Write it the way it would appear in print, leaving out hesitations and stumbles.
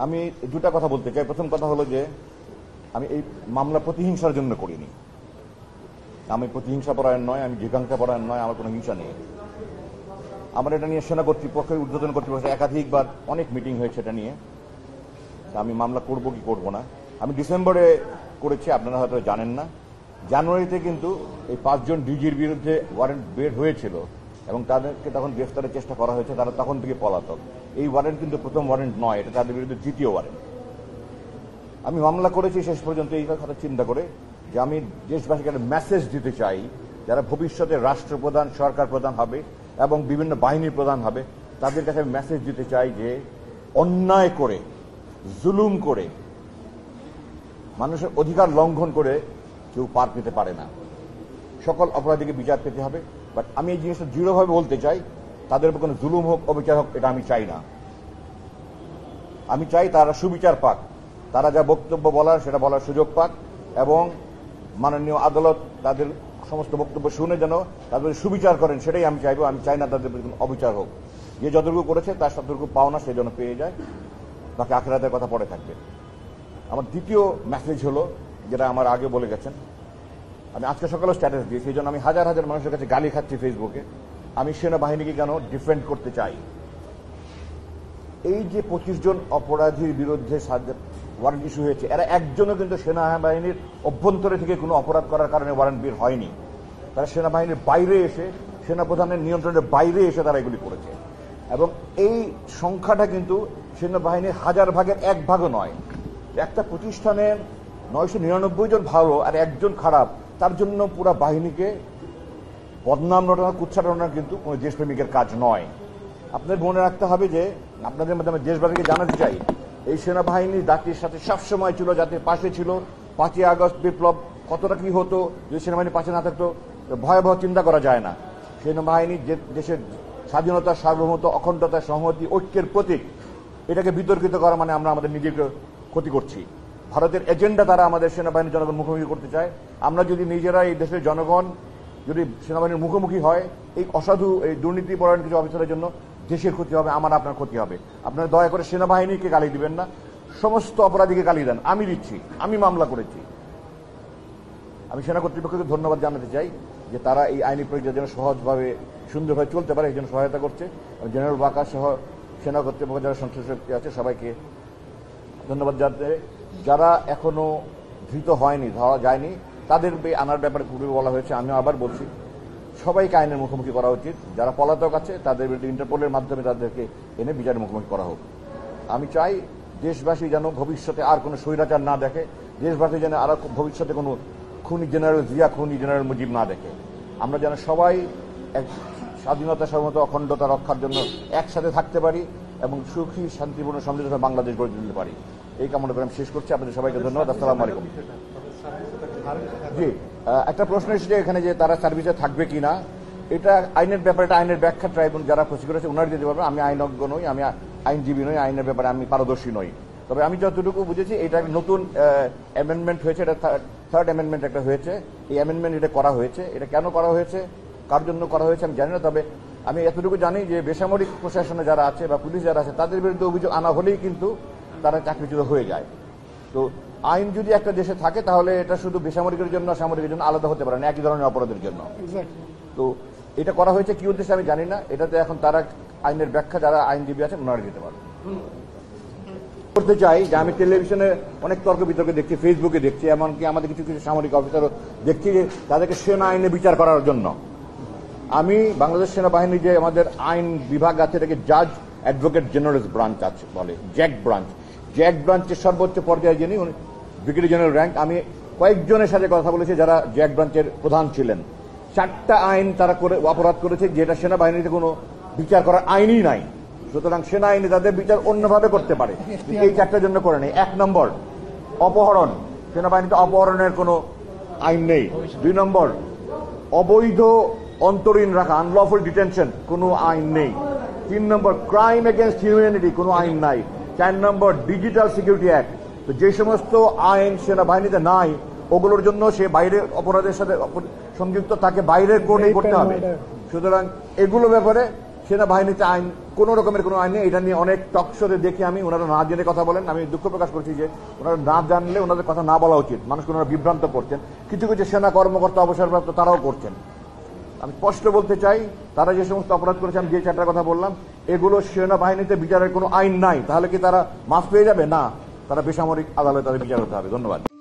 আমি দুটা কথা বলতে চাই। প্রথম কথা হলো যে আমি এই মামলা প্রতিহিংসার জন্য করিনি। আমি প্রতিহিংসা পরায়ণ নয়, আমি জিজ্ঞাসা পরায়ণ নয়, আমার কোনো হিংসা নেই। আমার এটা নিয়ে সেনা কর্তৃপক্ষের ঊর্ধ্বতন কর্তৃপক্ষের একাধিকবার অনেক মিটিং হয়েছে এটা নিয়ে। আমি মামলা করব কি করব না, আমি ডিসেম্বরে করেছি, আপনারা হয়তো জানেন না। জানুয়ারিতে কিন্তু এই 5 জন ডিজির বিরুদ্ধে ওয়ারেন্ট বের হয়েছিল এবং তাদেরকে তখন গ্রেফতারের চেষ্টা করা হয়েছে। তারা তখন থেকে পলাতক। এই ওয়ারেন্ট কিন্তু প্রথম ওয়ারেন্ট নয়, এটা তাদের বিরুদ্ধে দ্বিতীয় ওয়ারেন্ট। আমি মামলা করেছি শেষ পর্যন্ত এই কথা চিন্তা করে যে আমি দেশবাসীকে একটা মেসেজ দিতে চাই, যারা ভবিষ্যতে রাষ্ট্রপ্রধান, সরকার প্রধান হবে এবং বিভিন্ন বাহিনীর প্রধান হবে, তাদের কাছে মেসেজ দিতে চাই যে অন্যায় করে, জুলুম করে, মানুষের অধিকার লঙ্ঘন করে কেউ পার পেতে পারে না। সকল অপরাধীকে বিচার পেতে হবে। বাট আমি এই জিনিসটা দৃঢ়ভাবে বলতে চাই, তাদের উপর কোনো জুলুম হোক, অবিচার হোক, এটা আমি চাই না। আমি চাই তারা সুবিচার পাক, তারা যা বক্তব্য বলার সেটা বলার সুযোগ পাক এবং মাননীয় আদালত তাদের সমস্ত বক্তব্য শুনে যেন তাদের সুবিচার করেন, সেটাই আমি চাইবো। আমি চাই না তাদের প্রতি কোনো অবিচার হোক। যে যতটুকু করেছে তার ততটুকু পাওনা সে যেন পেয়ে যায়, বাকি আখিরাতের কথা পরে থাকবে। আমার দ্বিতীয় মেসেজ হলো, যেটা আমার আগে বলে গেছেন, আমি আজকে সকালে স্ট্যাটাস দিয়েছি, এই জন্য আমি হাজার হাজার মানুষের কাছে গালি খাচ্ছি ফেসবুকে। আমি সেনাবাহিনীকে কেন ডিফেন্ড করতে চাই। এই যে 25 জন অপরাধীর বিরুদ্ধে ওয়ারেন্ট ইস্যু হয়েছে, এরা একজনও কিন্তু সেনাবাহিনীর অভ্যন্তরে থেকে কোনো অপরাধ করার কারণে ওয়ারেন্ট বের হয়নি। তারা সেনাবাহিনীর বাইরে এসে, সেনাপ্রধানের নিয়ন্ত্রণের বাইরে এসে তারা এগুলি করেছে। এবং এই সংখ্যাটা কিন্তু সেনাবাহিনীর 1000 ভাগের 1 ভাগও নয়। একটা প্রতিষ্ঠানের 999 জন ভালো আর একজন খারাপ, তার জন্য পুরো বাহিনীকে বদনাম রটানো, কুৎসাটানো কিন্তু কোনো দেশপ্রেমিকের কাজ নয়। আপনাদের মনে রাখতে হবে যে, আপনাদের মাধ্যমে দেশবাসীকে জানাতে চাই, এই সেনাবাহিনী জাতির সাথে সবসময় ছিল, জাতির পাশে ছিল। 5ই আগস্ট বিপ্লব কতটা কি হতো যদি সেনাবাহিনী পাশে না থাকতো, ভয়াবহ চিন্তা করা যায় না। সেনাবাহিনী যে দেশের স্বাধীনতা, সার্বভৌমত্ব, অখণ্ডতা, সংহতি, ঐক্যের প্রতীক, এটাকে বিতর্কিত করা মানে আমরা আমাদের নিজেকে ক্ষতি করছি। ভারতের এজেন্ডা তারা আমাদের সেনাবাহিনীর জনগণ মুখোমুখি করতে চায়। আমরা যদি নিজেরা, এই দেশের জনগণ যদি সেনাবাহিনীর মুখোমুখি হয়, এই অসাধু, এই দুর্নীতিপরায়ণ কিছু অফিসারের জন্য দেশের ক্ষতি হবে, আমার আপনার ক্ষতি হবে। আপনারা দয়া করে সেনাবাহিনীকে গালি দিবেন না, সমস্ত অপরাধীকে গালি দেন। আমি দিচ্ছি, আমি মামলা করেছি। আমি সেনা কর্তৃপক্ষকে ধন্যবাদ জানাতে চাই যে তারা এই আইনি প্রক্রিয়া যেন সহজভাবে, সুন্দরভাবে চলতে পারে, এই জন্য সহায়তা করছে। জেনারেল ওয়াকা সহ সেনা কর্তৃপক্ষ যারা সংশ্লিষ্ট আছে সবাইকে ধন্যবাদ জানাতে। যারা এখনো ধৃত হয়নি, ধরা যায়নি, তাদের আনার ব্যাপারে পূর্বে বলা হয়েছে। আমি আবার বলছি, সবাইকে আইনের মুখোমুখি করা উচিত। যারা পলাতক আছে তাদের বিরুদ্ধে ইন্টারপোলের মাধ্যমে তাদেরকে এনে বিচারের মুখোমুখি করা হোক। আমি চাই দেশবাসী যেন ভবিষ্যতে আর কোনো স্বৈরাচার না দেখে, দেশবাসী যেন আর ভবিষ্যতে কোনো খুনি জেনারেল জিয়া, খুনি জেনারেল মুজিব না দেখে। আমরা যেন সবাই এক স্বাধীনতা, সার্বভৌমত্ব, অখণ্ডতা রক্ষার জন্য একসাথে থাকতে পারি এবং সুখী, শান্তিপূর্ণ, সমৃদ্ধ বাংলাদেশ গড়ে তুলতে পারি। এই কামনা করে আমি শেষ করছি। আপনাদের সবাইকে ধন্যবাদ। আসসালামু আলাইকুম। জি, একটা প্রশ্ন এসেছে এখানে যে তারা সার্ভিসে থাকবে কিনা। এটা আইনের ব্যাপারে, এটা আইনের ব্যাখ্যা ট্রাইব্যুনাল যারা প্রসিকিউটর আছে ওনারা দিতে পারবেন। আমি আইনজ্ঞ নই, আমি আইনজীবী নই, আইনের ব্যাপারে আমি পারদর্শী নই। তবে আমি যতটুকু বুঝেছি, এটা নতুন অ্যামেন্ডমেন্ট হয়েছে, এটা থার্ড অ্যামেন্ডমেন্ট একটা হয়েছে। এই অ্যামেন্ডমেন্ট এটা করা হয়েছে। এটা কেন করা হয়েছে, কার জন্য করা হয়েছে আমি জানি না। তবে আমি এতটুকু জানি যে বেসামরিক প্রশাসনে যারা আছে বা পুলিশ যারা আছে তাদের বিরুদ্ধে অভিযোগ আনা হলেই কিন্তু তারা চাকরিচ্যুত হয়ে যায়। তো আইন যদি একটা দেশে থাকে তাহলে এটা শুধু বেসামরিকের জন্য, সামরিকের জন্য আলাদা হতে পারে না, একই ধরনের অপরাধের জন্য। তো এটা করা হয়েছে কি উদ্দেশ্যে আমি জানি না। এটাতে এখন তারা আইনের ব্যাখ্যা যারা আইনজীবী আছেন ওনারা দিতে পারেন। করতে চাই যে আমি টেলিভিশনে অনেক তর্ক বিতর্ক দেখছি, ফেসবুকে দেখছি, এমনকি আমাদের কিছু কিছু সামরিক অফিসারও দেখছি যে তাদেরকে সেনা আইনে বিচার করার জন্য। আমি বাংলাদেশ সেনাবাহিনী যে আমাদের আইন বিভাগ আছে, এটাকে জাজ অ্যাডভোকেট জেনারেল ব্রাঞ্চ আছে বলে, জ্যাক ব্রাঞ্চ। জ্যাক ব্রাঞ্চের সর্বোচ্চ পর্যায়ে যিনি, ব্রিগেডিয়ার জেনারেল র্যাঙ্ক। আমি কয়েকজনের সাথে কথা বলেছি যারা জ্যাক ব্রাঞ্চের প্রধান ছিলেন। 4টা আইন তারা করে অপরাধ করেছে যেটা সেনাবাহিনীতে কোনো বিচার করার আইনই নাই। সুতরাং সেনা আইনে তাদের বিচার অন্যভাবে করতে পারে, এই 4টার জন্য করে নেই। 1 নম্বর অপহরণ, সেনাবাহিনীতে অপহরণের কোনো আইন নেই। 2 নম্বর অবৈধ অন্তরীণ রাখা, আনলফুল ডিটেনশন, কোনো আইন নেই। 3 নম্বর ক্রাইম এগেনস্ট হিউম্যানিটি, কোনো আইন নাই। 4 নম্বর ডিজিটাল সিকিউরিটি অ্যাক্ট। তো যে সমস্ত আইন সেনাবাহিনীতে নাই, ওগুলোর জন্য সে বাইরের অপরাধের সাথে সংযুক্ত, তাকে বাইরের কোর্টে করতে হবে। সুতরাং এগুলো ব্যাপারে সেনাবাহিনীতে আইন কোন রকমের কোনো আইন নেই। এটা নিয়ে অনেক টকশোতে দেখি আমি, ওনারা না জেনে কথা বলেন। আমি দুঃখ প্রকাশ করছি যে ওনারা না জানলে ওনাদের কথা না বলা উচিত। মানুষকে ওনারা বিভ্রান্ত করছেন, কিছু কিছু সেনা কর্মকর্তা অবসরপ্রাপ্ত তারাও করছেন। আমি স্পষ্ট বলতে চাই, তারা যে সমস্ত অপরাধ করেছে, আমি যে চারটার কথা বললাম, এগুলো সেনাবাহিনীতে বিচারের কোনো আইন নাই। তাহলে কি তারা মাফ পেয়ে যাবে? না, তারা বেসামরিক আদালতে তাদের বিচার হতে হবে। ধন্যবাদ।